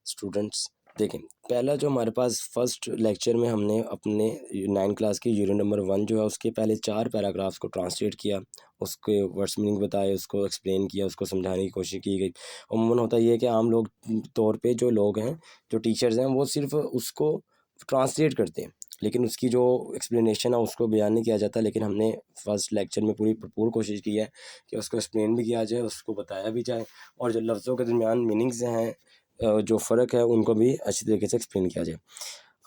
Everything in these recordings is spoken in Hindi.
स्टूडेंट्स देखें, पहला जो हमारे पास फर्स्ट लेक्चर में हमने अपने 9 क्लास की यूनिट नंबर 1 जो है उसके पहले 4 पैराग्राफ्स को ट्रांसलेट किया, उसके वर्ड्स मीनिंग बताए, उसको एक्सप्लेन किया, उसको समझाने की कोशिश की गई। अमूमन होता ये है कि आम लोग तौर पे जो लोग हैं, जो टीचर्स हैं, वो सिर्फ उसको ट्रांसलेट करते हैं, लेकिन उसकी जो एक्सप्लेनेशन है उसको बयान नहीं किया जाता। लेकिन हमने फर्स्ट लेक्चर में पूरी भरपूर कोशिश की है कि उसको एक्सप्लेन भी किया जाए, उसको बताया भी जाए, और जो लफ्ज़ों के दरमियान मीनिंग्स हैं, जो फ़र्क है, उनको भी अच्छी तरीके से एक्सप्लेन किया जाए।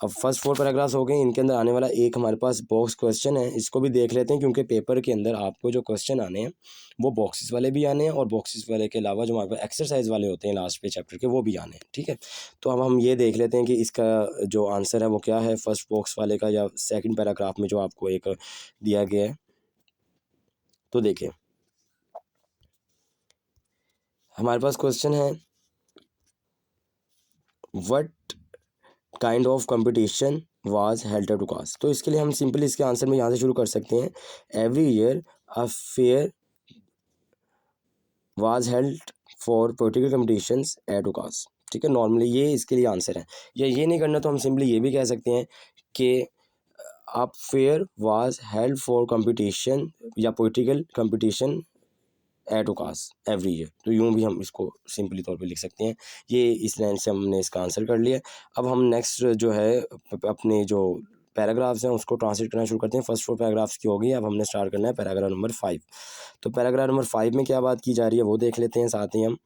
अब फर्स्ट 4 पैराग्राफ्स हो गए, इनके अंदर आने वाला एक हमारे पास बॉक्स क्वेश्चन है, इसको भी देख लेते हैं, क्योंकि पेपर के अंदर आपको जो क्वेश्चन आने हैं वो बॉक्सेस वाले भी आने हैं, और बॉक्सेस वाले के अलावा जो हमारे पास एक्सरसाइज वाले होते हैं लास्ट पे चैप्टर के, वो भी आने हैं। ठीक है, तो अब हम ये देख लेते हैं कि इसका जो आंसर है वो क्या है, फर्स्ट बॉक्स वाले का या सेकंड पैराग्राफ में जो आपको एक दिया गया है। तो देखिए, हमारे पास क्वेश्चन है, what kind of competition was held to cast. तो इसके लिए हम सिंपली इसके आंसर में यहाँ से शुरू कर सकते हैं। Every year a fair was held for political competitions at Ukaz. ठीक है, नॉर्मली ये इसके लिए आंसर है। या ये नहीं करना तो हम सिंपली ये भी कह सकते हैं कि आप fair was held for competition या political competition at Ukaz every year. तो यूँ भी हम इसको सिंपली तौर पे लिख सकते हैं। ये इस लाइन से हमने इसका आंसर कर लिया। अब हम नेक्स्ट जो है अपने जो पैराग्राफ्स हैं उसको ट्रांसलेट करना शुरू करते हैं। फर्स्ट 4 पैराग्राफ्स की होगी, अब हमने स्टार्ट करना है पैराग्राफ नंबर 5। तो पैराग्राफ नंबर 5 में क्या बात की जा रही है वो देख लेते हैं साथ ही हम।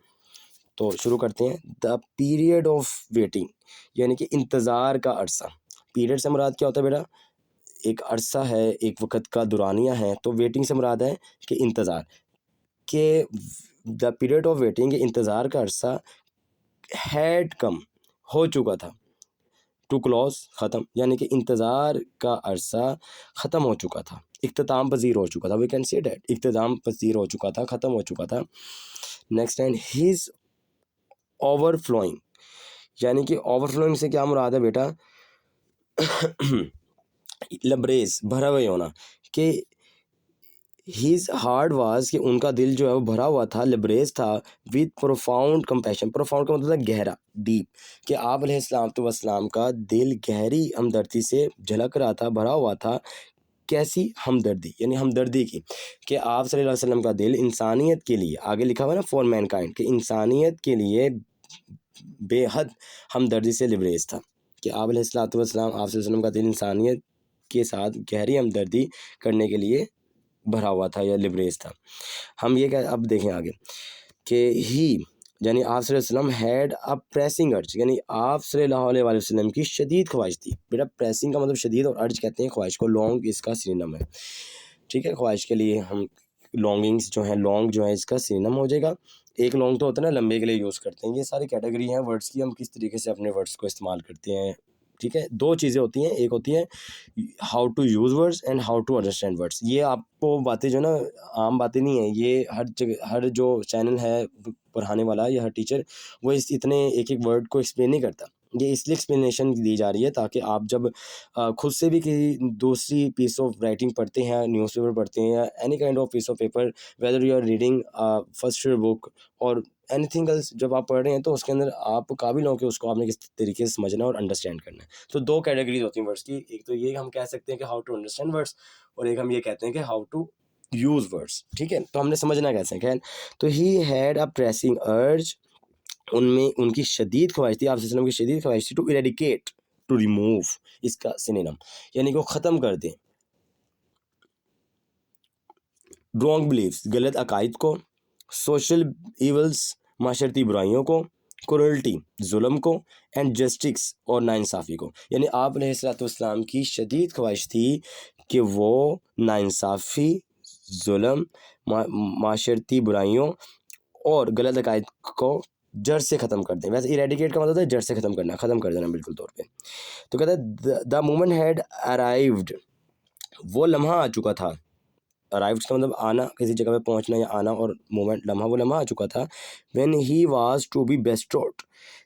तो शुरू करते हैं। द पीरियड ऑफ वेटिंग, यानी कि इंतज़ार का अरसा। पीरियड से मुराद क्या होता है बेटा? एक अरसा है, एक वक़्त का दुरानिया है। तो वेटिंग से मुराद है कि इंतज़ार के, द पीरियड ऑफ वेटिंग, इंतज़ार का अरसा, हैड कम, हो चुका था, टू क्लोज, ख़त्म, यानी कि इंतज़ार का अरसा ख़त्म हो चुका था, इख्तिताम पज़ीर हो चुका था। वी कैन से डैट, इख्तिताम पज़ीर हो चुका था, ख़त्म हो चुका था। नेक्स्ट लाइन, हिज ओवरफ्लोइंग, यानी कि ओवरफ्लोइंग से क्या मुराद है बेटा? लबरेज, भरा हुए होना, कि हिज हार्ट वाज, कि उनका दिल जो है वो भरा हुआ था, लिबरेज था, विद प्रोफाउंड कंपैशन। प्रोफाउंड का मतलब है गहरा, डीप, कि आप अलैहिस्सलाम का दिल गहरी हमदर्दी से झलक रहा था, भरा हुआ था। कैसी हमदर्दी? यानी हमदर्दी की, कि आप सल्लल्लाहु अलैहि वसल्लम का दिल इंसानियत के लिए, आगे लिखा हुआ है ना, फॉर मैनकाइंड, कि इंसानियत के लिए बेहद हमदर्दी से लिबरेज था, कि आप अलैहिस्सलाम, आप सल्लल्लाहु अलैहि वसल्लम का दिल इंसानियत के साथ गहरी हमदर्दी करने के लिए भरा हुआ था या लिबरेज था। हम ये क्या, अब देखें आगे, कि ही, यानी आप सल्लल्लाहु अलैहि वसल्लम हैड अ प्रेसिंग अर्ज, यानी आप सल्लल्लाहु अलैहि वसल्लम की शदीद ख्वाहिश थी। बेटा प्रेसिंग का मतलब शदीद, और अर्ज कहते हैं ख्वाहिश को। लॉन्ग इसका सिनोनिम है। ठीक है, ख्वाहिश के लिए हम लॉन्गिंग्स जो है, लॉन्ग जो है इसका सिनोनिम हो जाएगा। एक लॉन्ग तो होता है ना, लंबे के लिए यूज़ करते हैं। ये सारी कैटेगरी हैं वर्ड्स की, हम किस तरीके से अपने वर्ड्स को इस्तेमाल करते हैं। ठीक है, 2 चीज़ें होती हैं, एक होती है how to use words and how to understand words. ये आपको बातें जो ना आम बातें नहीं है, ये हर जगह, हर जो चैनल है पढ़ाने वाला या हर टीचर, वो इस इतने एक-एक वर्ड को एक्सप्लेन नहीं करता। ये इसलिए एक्सप्लेनेशन दी जा रही है ताकि आप जब खुद से भी किसी दूसरी पीस ऑफ राइटिंग पढ़ते हैं, न्यूज़पेपर पढ़ते हैं, या any kind of piece of paper, whether you are reading first year book और एनीथिंग एल्स, जब आप पढ़ रहे हैं तो उसके अंदर आप काबिल हो कि उसको आपने किस तरीके से समझना और अंडरस्टैंड करना है। तो 2 कैटेगरीज होती हैं वर्ड्स की। एक तो ये हम कह सकते हैं कि हाउ टू अंडरस्टैंड वर्ड्स, और एक हम ये कहते हैं कि हाउ टू यूज़ वर्ड्स। ठीक है, तो हमने समझना कैसे है। खैर, तो ही हैड अ प्रेसिंग अर्ज, उनमें उनकी शदीद ख्वाहिश थी, आप की शदीद ख्वाहिश थी, टू इरेडिकेट, टू रिमूव, इसका सिनोनिम, यानी कि वो ख़त्म कर दें रॉन्ग बिलीव्स, गलत अकायद को, सोशल इवल्स, माशरती बुराइयों को, क्रुएल्टी, जुल्म को, एंड जस्टिस, और नाइंसाफ़ी को। यानी आप अलैहिस्सलाम की शदीद ख्वाहिश थी कि वो नाइंसाफ़ी, जुल्म, माशरती बुराइयों और गलत अकायद को जड़ से ख़त्म कर दें। वैसे इरेडिकेट का मतलब होता है जड़ से ख़त्म करना, ख़त्म कर देना बिल्कुल तौर पे। तो कहता है द मोमेंट हैड अराइव्ड, वो लम्हा आ चुका था। अराइव्ड का मतलब आना, किसी जगह पे पहुंचना या आना, और मोमेंट, लम्हा, वो लम्हा आ चुका था। When he was to be bestowed,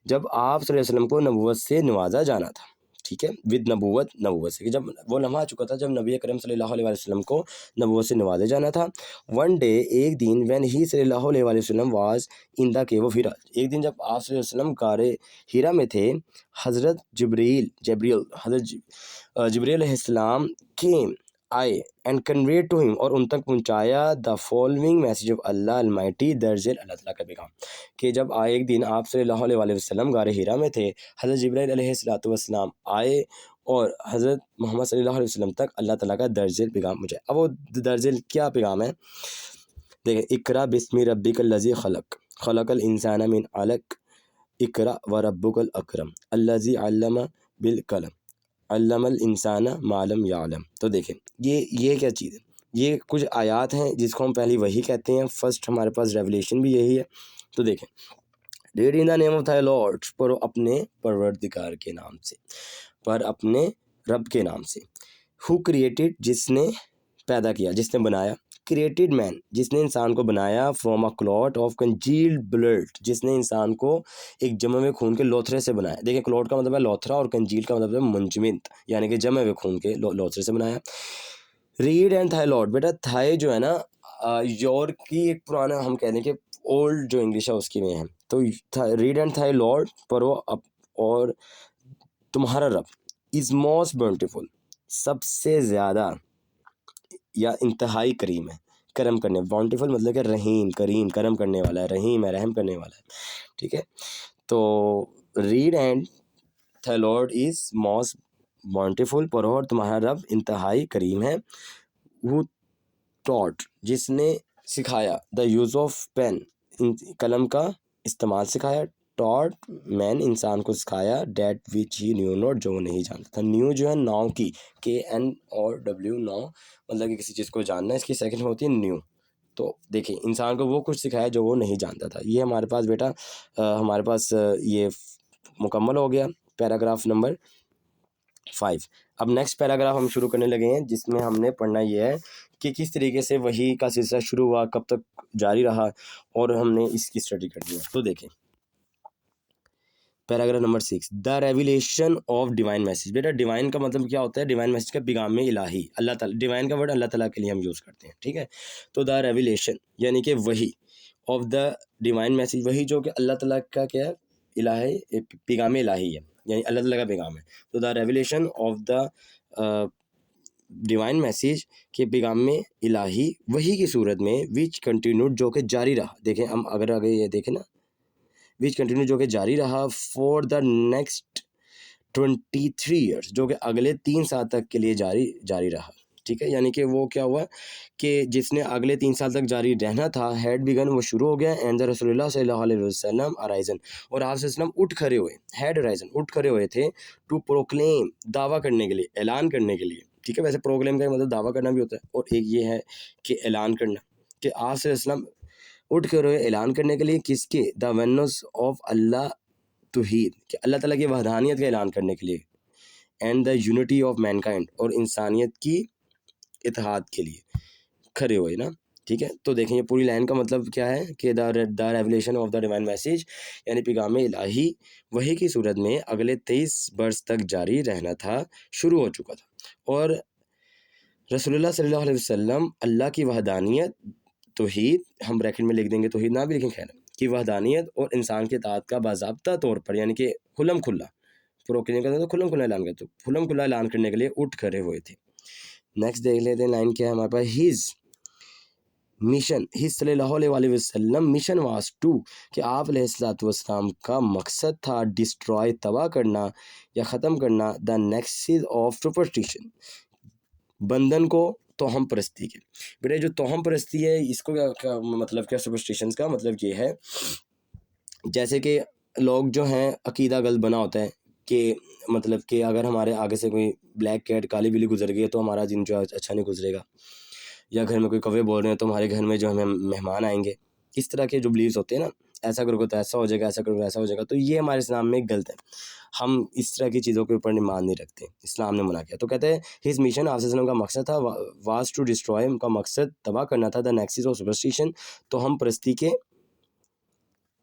जब आप सल्लल्लाहु अलैहि वसल्लम को नबूवत से नवाजा जाना था। ठीक है, विद नबूवत, नबूवत से, कि जब वो लम्हा आ चुका था जब नबी करम सल्लल्लाहु अलैहि वसल्लम को नबूवत से नवाजा जाना था। वन डे, एक दिन, व्हेन ही सल्लल्लाहु अलैहि वसल्लम was in the cave of Hira, एक दिन जब आप सल्लल्लाहु अलैहि वसल्लम गारे हिरा में थे, हज़रत जबरील हज़रत जिब्रील अलैहिस्सलाम केम आए एंड कन्वेड टू हिम, और उन तक पहुंचाया the following message of Allah Almighty, दर्ज अल्लाह ताला का पैगाम, कि जब आए एक दिन आप सल्लल्लाहु अलैहि वसल्लम गारे हिरा में थे, हज़रत जिब्रील अलैहिस्सलाम आए और हज़रत मोहम्मद सल्लल्लाहु अलैहि वसल्लम तक अल्लाह ताला का दर्ज पैगाम पहुंचाया। अब वो दर्ज क्या पैगाम है, देखें, इकरा बिस्मि रब्बिकल लज़ी खलक, खलकल इंसाना मिन अलक, इकरा व रब्बुकल अकरम, अल्लज़ी अल्लमा बिल कलम, अल्लमल इंसाना मालम यालम। तो देखें, ये क्या चीज़ है, ये कुछ आयात हैं जिसको हम पहली वही कहते हैं। फर्स्ट हमारे पास रेवलेशन भी यही है। तो देखें, read in the name of thigh Lord, पढ़ो अपने परवरदिगार के नाम से, पर अपने रब के नाम से। हु क्रिएटेड, जिसने पैदा किया, जिसने बनाया। क्रिएटेड मैन, जिसने इंसान को बनाया। From a clot of congealed blood, जिसने इंसान को एक जमे हुए खून के लोथरे से बनाया। देखिए, क्लॉट का मतलब है लोथरा और कंजील का मतलब है मुंजमिद, यानी कि जमे हुए खून के लोथरे से बनाया। रीड एंड थाईलॉट, बेटा थाई जो है ना योर की एक पुराना हम कह दें कि ओल्ड जो इंग्लिश है उसकी में है। तो रीड एंड थाई लॉर्ड, पढ़ो और तुम्हारा रब, इज मोस्ट ब्यूटीफुल, सबसे ज़्यादा या इंतहाई करीम है, करम करने। बाउंटीफुल मतलब कि रहीम, करीम, करम करने वाला है, रहीम है, रहम करने वाला है। ठीक है, तो read and the Lord is most bountiful, पढ़ो और तुम्हारा रब इंतहाई करीम है। हु टॉट, जिसने सिखाया। द यूज़ ऑफ पेन, कलम का इस्तेमाल सिखाया। टॉट मैन, इंसान को सिखाया। That which he new not, जो वो नहीं जानता था। न्यू जो है नाउ की, KN और W, नाउ मतलब कि किसी चीज़ को जानना, इसकी सेकंड में होती है न्यू। तो देखिए, इंसान को वो कुछ सिखाया जो वो नहीं जानता था। ये हमारे पास बेटा हमारे पास ये मुकम्मल हो गया पैराग्राफ नंबर 5। अब नेक्स्ट पैराग्राफ हम शुरू करने लगे हैं, जिसमें हमने पढ़ना ये है कि किस तरीके से वही का सिलसिला शुरू हुआ, कब तक जारी रहा, और हमने इसकी स्टडी करनी है। तो देखें, paragraph number 6, the revelation of divine message. बेटा डिवाइन का मतलब क्या होता है, डिवाइन मैसेज का पैगाम इलाही, अल्लाह ताला, डिवाइन का वर्ड अल्लाह ताला के लिए हम यूज़ करते हैं। ठीक है, तो द रेवलेशन यानी कि वही, ऑफ द डिवाइन मैसेज, वही जो कि अल्लाह ताला का क्या है, इलाही, पैगाम इलाही है, यानी अल्लाह ताला का पैगाम है। तो the revelation of the divine message के पैगाम में इलाही, वही की सूरत में, विच कंटिन्यूड, जो कि जारी रहा। देखें, हम अगर आगे ये देखें ना, विच कंटिन्यू, जो कि जारी रहा। फॉर द नेक्स्ट 23 ईयर्स, जो कि अगले 3 साल तक के लिए जारी रहा। ठीक है, यानी कि वो क्या हुआ कि जिसने अगले 3 साल तक जारी रहना था, हैड बिगन, वो शुरू हो गया। एंड द रसूलुल्लाह सल्लल्लाहु अलैहि वसल्लम अराइजन, और आप वसल्लम उठ खड़े हुए, हैड अराइजन, उठ खड़े हुए थे। टू प्रोक्लेम, दावा करने के लिए, ऐलान करने के लिए। ठीक है, वैसे प्रोक्लेम का मतलब दावा करना भी होता है, और एक ये है कि ऐलान करना, कि आप वसल्लम उठ कर रोए ऐलान करने के लिए, किसके, द वननेस ऑफ अल्लाह तौहीद, कि अल्लाह ताला की वहदानियत का ऐलान करने के लिए। And the unity of Mankind, और इंसानियत की इत्तेहाद के लिए खड़े हुए ना। ठीक है, तो देखें, ये पूरी लाइन का मतलब क्या है कि the revelation of the divine message, यानी पैगाम इलाही वही की सूरत में अगले 23 वर्ष तक जारी रहना था, शुरू हो चुका था। और रसूलुल्लाह सल्लल्लाहु अलैहि वसल्लम अल्लाह की वहदानियत, तौहीद, हम ब्रैकेट में लिख देंगे, तौहीद ना भी लिखें खैर, कि वहदानियत और इंसान के इत्तेहाद का बाज़ाब्ता तौर पर, यानी कि खुल्लम खुल्ला, प्रोक्लेम करते तो खुल्लम खुल्ला ऐलान करते, खुल्लम खुल्ला ऐलान करने के लिए उठ खड़े हुए थे। नेक्स्ट देख लेते हैं, लाइन क्या है हमारे पास। हिज मिशन, हिज सल्लल्लाहु अलैहि वसल्लम मिशन वाज टू, कि आप अलैहिस्सलाम का मकसद था, डिस्ट्रॉय, तबाह करना या ख़त्म करना, द नेक्सिस ऑफ सुपरस्टिशन, बंधन को तोहम परस्ती के। बेटा जो तोहम परस्ती है, इसको क्या मतलब, क्या सुपरस्टिशंस का मतलब ये है, जैसे कि लोग जो हैं अकीदा गलत बना होता है कि मतलब कि अगर हमारे आगे से कोई ब्लैक कैट, काली बिल्ली गुजर गई है तो हमारा दिन जो है अच्छा नहीं गुजरेगा, या घर में कोई कौवे बोल रहे हैं तो हमारे घर में जो हमें मेहमान आएंगे। इस तरह के जो बिलीव्स होते हैं ना, ऐसा करोगे तो ऐसा हो जाएगा, ऐसा करोगे ऐसा हो जाएगा, तो ये हमारे इस्लाम में गलत है। हम इस तरह की चीज़ों के ऊपर ईमान नहीं रखते, इस्लाम ने मना किया। तो कहते हैं हिज मिशन, आप का मकसद था, वाज टू डिस्ट्रॉय, उनका मकसद तबाह करना था, द नेक्सिस ऑफ सुपरस्टिशन, तो हम परस्ती के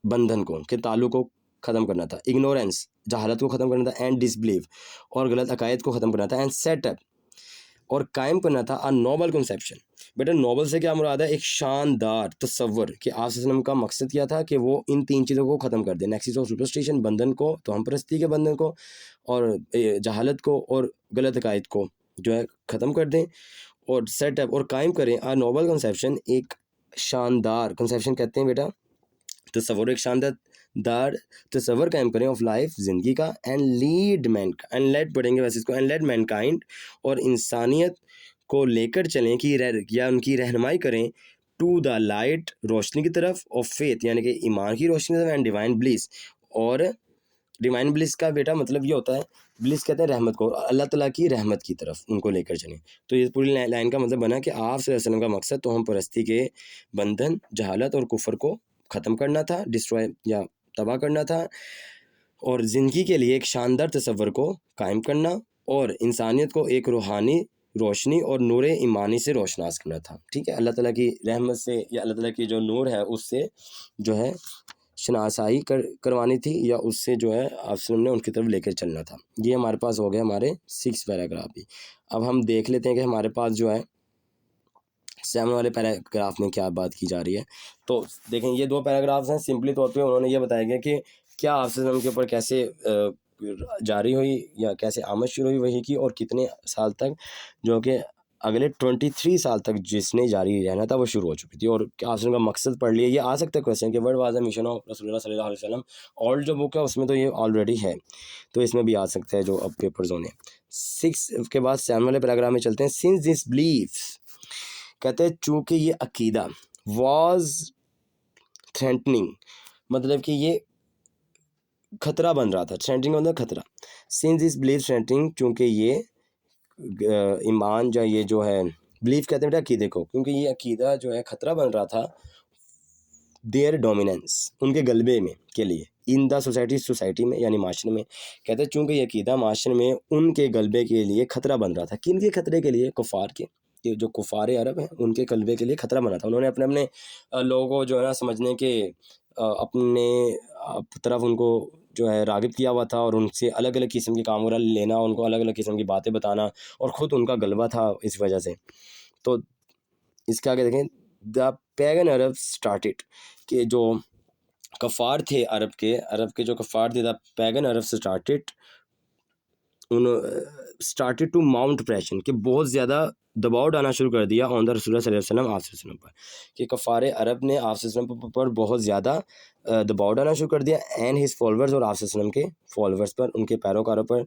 बंधन को, के ताल्लुक को ख़त्म करना था, इग्नोरेंस जहालत को ख़त्म करना था, एंड डिसबिलीव और गलत अकायद को ख़त्म करना था, एंड सेटअप और कायम करना था अ नोबल कंसेप्शन। बेटा नोबल से क्या मुराद है? एक शानदार तसव्वुर कि आप वसल्लम का मकसद क्या था कि वो इन 3 चीज़ों को ख़त्म कर दें, नेक्सिस ऑफ सुपरस्टिशन, बंधन को तो हम परस्ती के बंधन को, और जहालत को और गलत अकायद को जो है ख़त्म कर दें, और सेटअप और कायम करें अ नोबल कंसेप्शन, एक शानदार कंसेप्शन कहते हैं बेटा तसव्वुर, एक शानदार तसव्वुर कायम करें ऑफ लाइफ, ज़िंदगी का, and lead man and led पढ़ेंगे वैसे इसको, एंड लेड मैनकाइंड और इंसानियत को लेकर चलें कि या उनकी रहनुमाई करें टू द लाइट रोशनी की तरफ, ऑफ फेथ यानी कि ईमान की रोशनी की तरफ, एंड डिवाइन ब्लिस और डिवाइन ब्लिस का बेटा मतलब ये होता है, ब्लिस कहते हैं रहमत को, अल्लाह ताला की रहमत की तरफ उनको लेकर चलें। तो ये पूरी लाइन का मतलब बना कि आप सल्लल्लाहु अलैहि वसल्लम का मकसद तो हम परस्ती के बंधन, जहालत और कुफर को ख़त्म करना था, डिस्ट्रॉय या तबाह करना था, और ज़िंदगी के लिए एक शानदार तसव्वुर को कायम करना, और इंसानियत को एक रूहानी रोशनी और नूर ईमानी से रोशनास करना था। ठीक है, अल्लाह ताला की रहमत से या अल्लाह ताला की जो नूर है उससे जो है शनासाई करवानी थी, या उससे जो है आप ने उनकी तरफ लेकर चलना था। ये हमारे पास हो गया हमारे 6 पैराग्राफ भी। अब हम देख लेते हैं कि हमारे पास जो है 7 वाले पैराग्राफ में क्या बात की जा रही है। तो देखें ये 2 पैराग्राफ्स हैं, सिंपली तौर पे उन्होंने ये बताया गया कि क्या आपसे के ऊपर कैसे जारी हुई या कैसे आमद शुरू हुई वही की, और कितने साल तक, जो कि अगले 23 साल तक जिसने जारी रहना था वो शुरू हो चुकी थी, और क्या आपसे का मकसद पढ़ लिया। ये आ सकता है क्वेश्चन कि word was the mission of रसूलुल्लाह सल्लल्लाहु अलैहि वसल्लम, ओल्ड जो बुक है उसमें तो ये ऑलरेडी है, तो इसमें भी आ सकता है जो अब पेपर जोन है। 6 के बाद 7 वाले पैराग्राफ में चलते हैं। सिंस दिस बिलीफ कहते हैं चूँकि ये अकीदा वॉज थ्रेटनिंग, मतलब कि ये खतरा बन रहा था, थ्रेटनिंग मतलब खतरा, सिंस दिस बिलीफ थ्रेटनिंग, चूँकि ये ईमान या ये जो है बिलीफ कहते हैं बेटा अकीदे को, क्योंकि ये अकीदा जो है खतरा बन रहा था देयर डोमिनेंस उनके गलबे में के लिए, इन द सोसाइटी में यानी माशरे में। कहते हैं चूँकि ये अकीदा माशरे में उनके गलबे के लिए खतरा बन रहा था। किन के खतरे के लिए? कुफ़ार के, ये जो कुफ़ार अरब हैं उनके गलबे के लिए खतरा बना था। उन्होंने अपने अपने लोगों को जो है ना समझने के अपने तरफ उनको जो है राग़िब किया हुआ था, और उनसे अलग अलग किस्म के काम वगैरह लेना, उनको अलग अलग किस्म की बातें बताना, और ख़ुद उनका गलबा था इस वजह से। तो इसके आगे देखें, द पैगन अरब स्टार्टेड, कि जो कफ़ार थे अरब के जो कफ़ार थे, the pagan Arab started started to mount pressure, कि बहुत ज़्यादा दबाव डालना शुरू कर दिया ऑन द रसूल सल्लल्लाहु अलैहि वसल्लम, आप वसल्लम पर, कि कफ़ार अरब ने आप वसल्लम पर बहुत ज़्यादा दबाव डालना शुरू कर दिया, एंड हिज फॉलोअर्स और आप वसल्लम के फॉलोअर्स पर, उनके पैरोकारों पर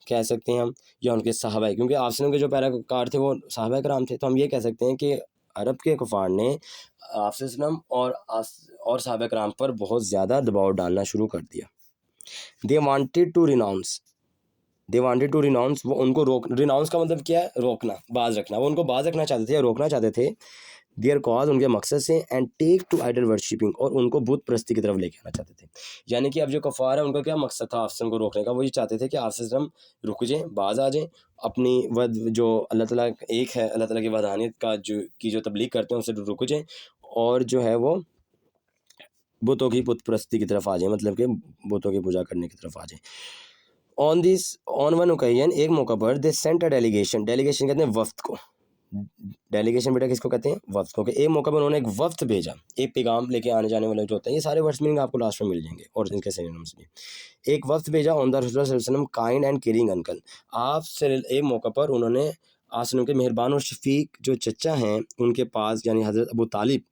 कह सकते हैं हम, या उनके सहाबा, क्योंकि आप वसल्लम के जो पैरोकार थे वो सहाबा कराम थे, तो हम ये कह सकते हैं कि अरब के कुफ़ार ने आप वसल्लम और सहाबा कराम पर बहुत ज़्यादा दबाव डालना शुरू कर दिया। दे वांटेड टू रिनाउंस, वो उनको रिनाउंस का मतलब क्या है? रोकना, बाज रखना, वो उनको बाज रखना चाहते थे या रोकना चाहते थे देयर कॉज उनके मकसद से, and take to idol worshipping, और उनको बुत परस्ती की तरफ लेके आना चाहते थे। यानी कि अब जो कफ़ार है उनका क्या मकसद था आफसन को रोकने का? वो ये चाहते थे कि आफसन रुक जाएँ, बाज आ जाएँ, अपनी जो अल्लाह ताला एक है, अल्लाह ताला की वहदानियत का जो तबलीग करते हैं उससे रुक जाएँ, और जो है वो बुतों की बुत परस्ती की तरफ आ जाए, मतलब कि बुतों की पूजा करने की तरफ आ जाए। ऑन वन ओकेजन, एक मौका पर, दे सेंट अ डेलीगेशन कहते हैं वफ्द को, डेलीगेशन बेटा किसको कहते हैं? वफ्द को। एक मौका पर उन्होंने एक वफ्द भेजा, एक पैगाम लेके आने जाने वाले जो होते हैं, ये सारे वर्ड्स मीनिंग आपको लास्ट में मिल जाएंगे और इनके सिनोनिम्स भी। एक वफ्द भेजा ऑन द रसूल सल्लल्लाहु अलैहि वसल्लम काइंड एंड केयरिंग अंकल, आप से एक मौका पर उन्होंने आसलम के मेहरबान और शफीक जो चचा हैं उनके पास, यानी हज़रत अबू तालिब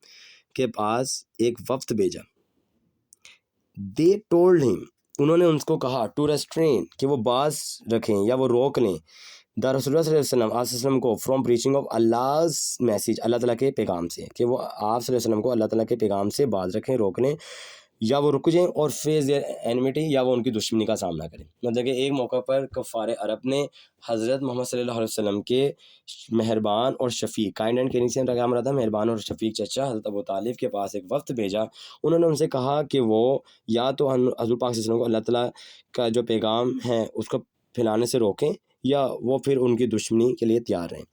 के पास एक वफ्द भेजा। दे टोल्ड हिम, उन्होंने उनको कहा, टू रेस्ट्रेन, कि वो बाज रखें या वो रोक लें, द रसूलुल्लाह सल्लल्लाहु अलैहि वसल्लम को, फ्रॉम प्रीचिंग ऑफ अल्लाह's मैसेज, अल्लाह ताला के पैगाम से, कि वो आप सल्लल्लाहु अलैहि वसल्लम को अल्लाह ताला के पैगाम से बाज रखें, रोक लें, या वो रुक जाएँ और फेस देयर एनिमिटी, या वो उनकी दुश्मनी का सामना करें। मतलब कि एक मौका पर कफ़ार अरब ने हज़रत मोहम्मद सल्लल्लाहु अलैहि वसल्लम के मेहरबान और शफीक, काइंड एंड केयरिंग से क्या मरा था? मेहरबान और शफीक चचा हज़रत अबू तालिब के पास एक वफ्द भेजा। उन्होंने उनसे कहा कि वो या तो हज़रत पाक सल्लल्लाहु अलैहि वसल्लम को अल्लाह ताला का जो पैगाम है उसको फैलाने से रोकें, या वो फिर उनकी दुश्मनी के लिए तैयार रहें।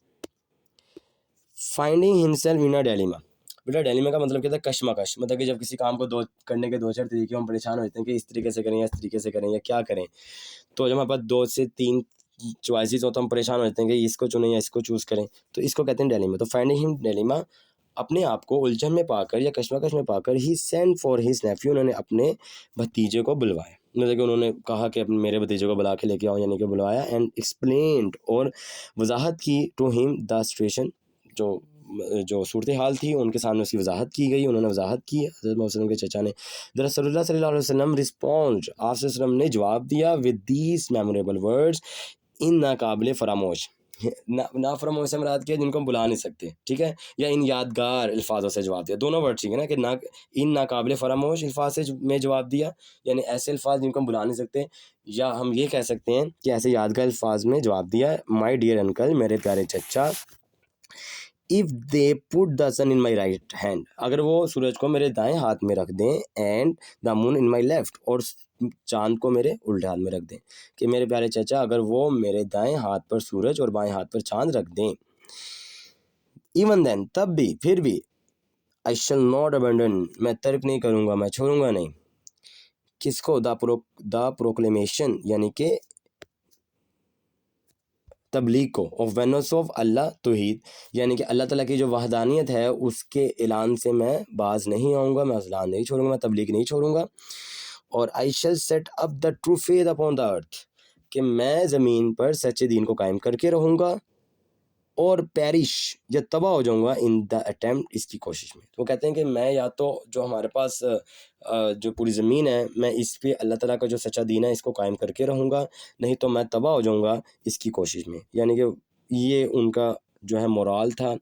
Finding himself in a dilemma, बेटा डेलिमा का मतलब क्या था, कशमकश, मतलब कि जब किसी काम को दो करने के 2-4 तरीके हम परेशान हो जाते हैं कि इस तरीके से करें या इस तरीके से करें या क्या करें, तो जब हमारे पास 2 से 3 चॉइसेस हो तो हम परेशान हो जाते हैं कि इसको चुनें या इसको चूज़ करें, तो इसको कहते हैं डेलिमा। तो फाइंडिंग हिम डेलिमा, अपने आप को उलझन में पाकर या कशमकश में पाकर, ही सेंट फॉर हिज नेफ्यू, उन्होंने अपने भतीजे को बुलवाया, मतलब कि उन्होंने कहा कि अपने मेरे भतीजे को बुला के लेके आओ, यानी कि बुलवाया, एंड एक्सप्लेन्ड, और वजाहत की, टू हिम द सिचुएशन, जो सूरत हाल थी उनके सामने उसकी वजाहत की गई, उन्होंने वजाहत की हज़रत मोहम्मद सल्लल्लाहु अलैहि वसल्लम के चचा ने। द रसूलुल्लाह सल्लल्लाहु अलैहि वसल्लम रिस्पॉन्ड, आप सल्लल्लाहु अलैहि वसल्लम ने जवाब दिया, विद दीज मेमोरेबल वर्ड्स, इन नाकाबिले फरामोश, ना फरामोश से मुराद किया जिनको हम बुला नहीं सकते, ठीक है, या इन यादगार अल्फाजों से जवाब दिया, दोनों वर्ड ठीक है ना, कि ना इन नाकाबिले फरामोश अल्फाज से में जवाब दिया, यानी ऐसे अल्फाज जिनको हम बुला नहीं सकते, या हम ये कह सकते हैं कि ऐसे यादगार अल्फाज में जवाब दिया, माई डियर अंकल, मेरे प्यारे चचा, if they put the sun in my right hand, अगर वो सूरज को मेरे दाएं हाथ में रख दें, and the moon in my left, और चांद को मेरे उल्टे हाथ में रख दें, कि मेरे प्यारे चचा अगर वो मेरे दाएं हाथ पर सूरज और बाएं हाथ पर चांद रख दें, इवन देन, तब भी, फिर भी, आई शल नॉट अबंडन, मैं तर्क नहीं करूँगा, मैं छोड़ूंगा नहीं, किसको, द प्रोक्लेमेशन, यानी कि तबलीग को, ऑफ वेनस ऑफ अल्लाह तौहीद, यानी कि अल्लाह ताला की जो वहदानियत है उसके ऐलान से मैं बाज नहीं आऊँगा, मैं ऐलान नहीं छोड़ूंगा, मैं तबलीग नहीं छोड़ूंगा, और I shall set up the true faith upon the earth, कि मैं ज़मीन पर सच्चे दीन को कायम करके रहूँगा, और पेरिश, या तबाह हो जाऊंगा, इन द अटेम्प्ट, इसकी कोशिश में। तो वो कहते हैं कि मैं या तो जो हमारे पास जो पूरी ज़मीन है, मैं इस पे अल्लाह ताला का जो सच्चा दीन है इसको कायम करके रहूँगा, नहीं तो मैं तबाह हो जाऊँगा इसकी कोशिश में। यानी कि ये उनका जो है मोराल था,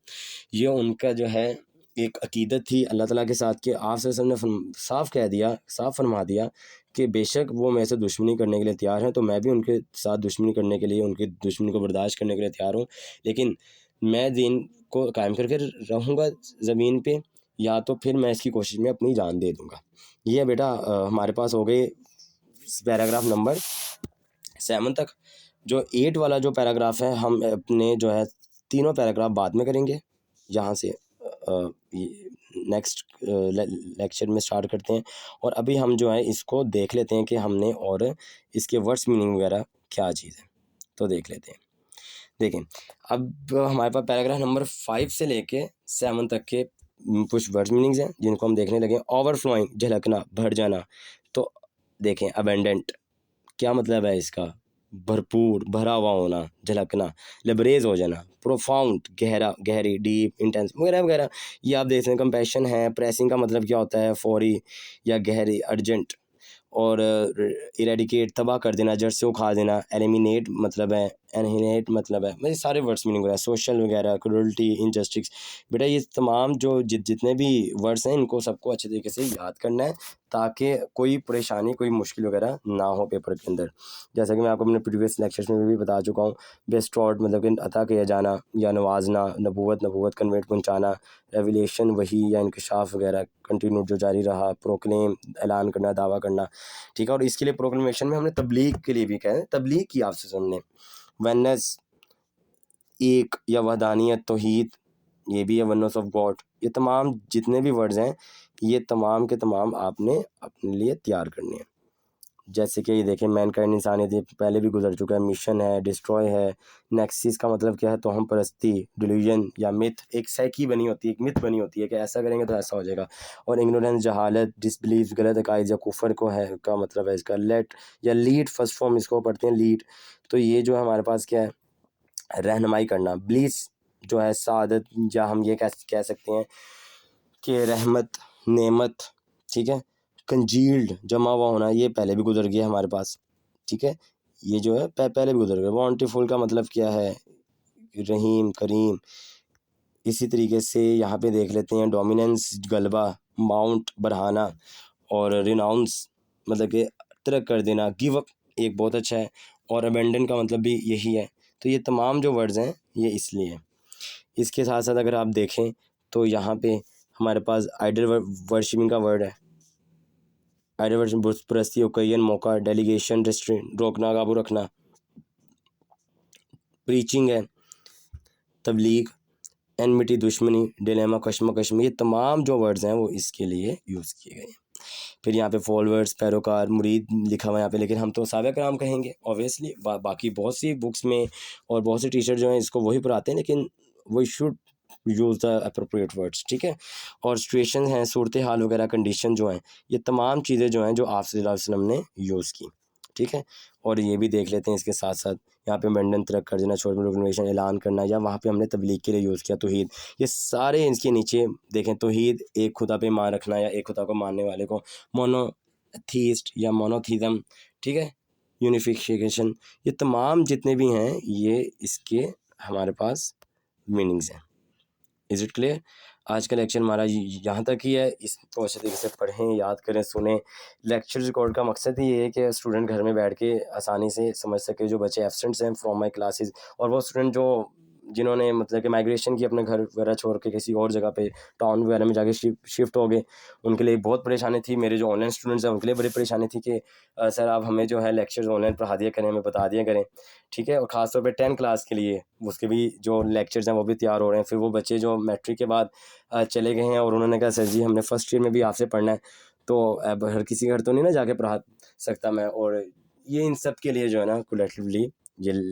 ये उनका जो है एक अकीदत थी अल्लाह ताला के साथ, कि आप सल्लल्लाहु अलैहि वसल्लम ने साफ़ कह दिया, साफ़ फरमा दिया कि बेशक वो मेरे से दुश्मनी करने के लिए तैयार हैं, तो मैं भी उनके साथ दुश्मनी करने के लिए, उनकी दुश्मनी को बर्दाश्त करने के लिए तैयार हूँ, लेकिन मैं दीन को कायम करके रहूँगा ज़मीन पे, या तो फिर मैं इसकी कोशिश में अपनी जान दे दूँगा। ये बेटा हमारे पास हो गए पैराग्राफ नंबर 7 तक। जो 8 वाला जो पैराग्राफ है, हम अपने जो है तीनों पैराग्राफ बाद में करेंगे, यहाँ से नेक्स्ट लेक्चर में स्टार्ट करते हैं, और अभी हम जो है इसको देख लेते हैं कि हमने, और इसके वर्ड्स मीनिंग वगैरह क्या चीज़ है, तो देख लेते हैं। देखें, अब हमारे पास पैराग्राफ नंबर 5 से लेके 7 तक के कुछ वर्ड्स मीनिंग्स हैं जिनको हम देखने लगे। ओवरफ्लोइंग, झलकना, भर जाना, तो देखें अबेंडेंट क्या मतलब है इसका, भरपूर, भरा हुआ होना, झलकना, लबरेज हो जाना, प्रोफाउंड, गहरा, गहरी, डीप, इंटेंस वगैरह वगैरह। ये आप देख सकते हैं। कंपैशन है, प्रेसिंग का मतलब क्या होता है, फौरी या गहरी, अर्जेंट, और इरेडिकेट, तबाह कर देना, जड़ से उखाड़ देना, एलिमिनेट मतलब है, एनहिनेट मतलब है, मतलब सारे वर्ड्स मीनिंग हो रहा है, सोशल वगैरह, क्रूरल्टी, इनजस्टिस। बेटा ये तमाम जो जितने भी वर्ड्स हैं इनको सबको अच्छे तरीके से याद करना है, ताकि कोई परेशानी, कोई मुश्किल वगैरह ना हो पेपर के अंदर। जैसा कि मैं आपको अपने प्रीवियस लेक्चर्स में भी बता चुका हूँ, बेस्ट्रॉट मतलब कि अता किया जाना या नवाजना, नबूवत कन्वर्ट पहुँचाना, रेवलेशन वही या इंकशाफ वगैरह, कंटिन्यू जो जारी रहा, प्रोक्लेम ऐलान करना, दावा करना, ठीक है। और इसके लिए प्रोक्लेमेशन में हमने तबलीग के लिए भी कहा है, तबलीग की आपसे सुनने, वननेस एक या वहदानियत, तौहीद ये भी है, वननेस ऑफ गॉड, ये तमाम जितने भी वर्ड्स हैं ये तमाम के तमाम आपने अपने लिए तैयार करने हैं। जैसे कि ये देखें, मैनकाइंड, इंसानियत, ये पहले भी गुजर चुका है, मिशन है, डिस्ट्रॉय है, नेक्सिस का मतलब क्या है, तो हम परस्ती, डिल्यूजन या मिथ, एक साइकी बनी होती है, एक मिथ बनी होती है कि ऐसा करेंगे तो ऐसा हो जाएगा, और इग्नोरेंस, जहालत, डिसबिलीफ, गलत अकायद या कुफर को है का मतलब है इसका, लेट या लीड, फर्स्ट फॉर्म इसको पढ़ते हैं लीड, तो ये जो है हमारे पास क्या है, रहनुमाई करना, ब्लीस जो है सादत, या हम ये कह सकते हैं कि रहमत, नेमत, ठीक है। कंजील्ड, जमा हुआ होना, ये पहले भी गुजर गया हमारे पास, ठीक है, ये जो है पहले भी गुजर गया। वांटिफुल का मतलब क्या है, रहीम, करीम। इसी तरीके से यहाँ पे देख लेते हैं, डोमिनेंस, गलबा, माउंट, बढ़ाना, और रिनाउंस मतलब कि तर्क कर देना, गिव अप एक बहुत अच्छा है, और अबेंडन का मतलब भी यही है। तो ये तमाम जो वर्ड्स हैं ये इसलिए हैं। इसके साथ साथ अगर आप देखें तो यहाँ पे हमारे पास आइडल वर्शिपिंग का वर्ड है, आइडल वर्शिप, बुत परस्ती, ओकेजन, मौका, डेलीगेशन, रेस्ट्रेंट, रोकना, काबू रखना, प्रीचिंग है, तबलीग, एनमिटी दुश्मनी, डिलेमा कश्मकश में, ये तमाम जो वर्ड्स हैं वो इसके लिए यूज़ किए गए हैं। फिर यहाँ पे फॉलोअर्स, पैरोकार, मुरीद लिखा हुआ है यहाँ पे, लेकिन हम तो साहब कराम कहेंगे ऑब्वियसली। बाकी बहुत सी बुक्स में और बहुत से टीचर जो हैं इसको वही पढ़ाते हैं, लेकिन we should use the appropriate words, ठीक है। और सिचुएशन हैं, सूरत हाल वगैरह, कंडीशन जो हैं, ये तमाम चीज़ें जो हैं जो आप सल्लल्लाहु अलैहि वसल्लम ने यूज़ की, ठीक है। और ये भी देख लेते हैं इसके साथ साथ, यहाँ पे मंडन तरक कर देना, छोड़ प्रोक्लेमेशन ऐलान करना, या वहाँ पे हमने तबलीग के लिए यूज़ किया तौहीद। ये सारे इसके नीचे देखें, तौहीद एक खुदा पे ईमान रखना या एक खुदा को मानने वाले को मोनोथीस्ट या मोनोथीज़म, ठीक है, यूनिफिकेशन, ये तमाम जितने भी हैं ये इसके हमारे पास मीनिंग्स हैं। Is it clear? आज का लेक्चर हमारा यहाँ तक ही है। इसको अच्छे तरीके से पढ़ें, याद करें, सुने। लेक्चर रिकॉर्ड का मकसद ही ये है कि स्टूडेंट घर में बैठ के आसानी से समझ सके। जो बच्चे एब्सेंट्स हैं फ्रॉम माई क्लासेस, और वो स्टूडेंट जो जिन्होंने मतलब कि माइग्रेशन की, अपने घर वगैरह छोड़ के किसी और जगह पे टाउन वगैरह में जाके शिफ्ट हो गए, उनके लिए बहुत परेशानी थी। मेरे जो ऑनलाइन स्टूडेंट्स हैं उनके लिए बड़ी परेशानी थी कि सर आप हमें जो है लेक्चर्स ऑनलाइन पढ़ा दिया करें, हमें बता दिया करें, ठीक है। और ख़ास तौर पे 10 क्लास के लिए उसके भी जो लेक्चर्स हैं वो भी तैयार हो रहे हैं। फिर वो बच्चे जो मैट्रिक के बाद चले गए हैं और उन्होंने कहा सर जी हमने फर्स्ट ईयर में भी आपसे पढ़ना है, तो अब हर किसी घर तो नहीं ना जाके पढ़ा सकता मैं। और ये इन सब के लिए जो है ना कलेक्टिवली ये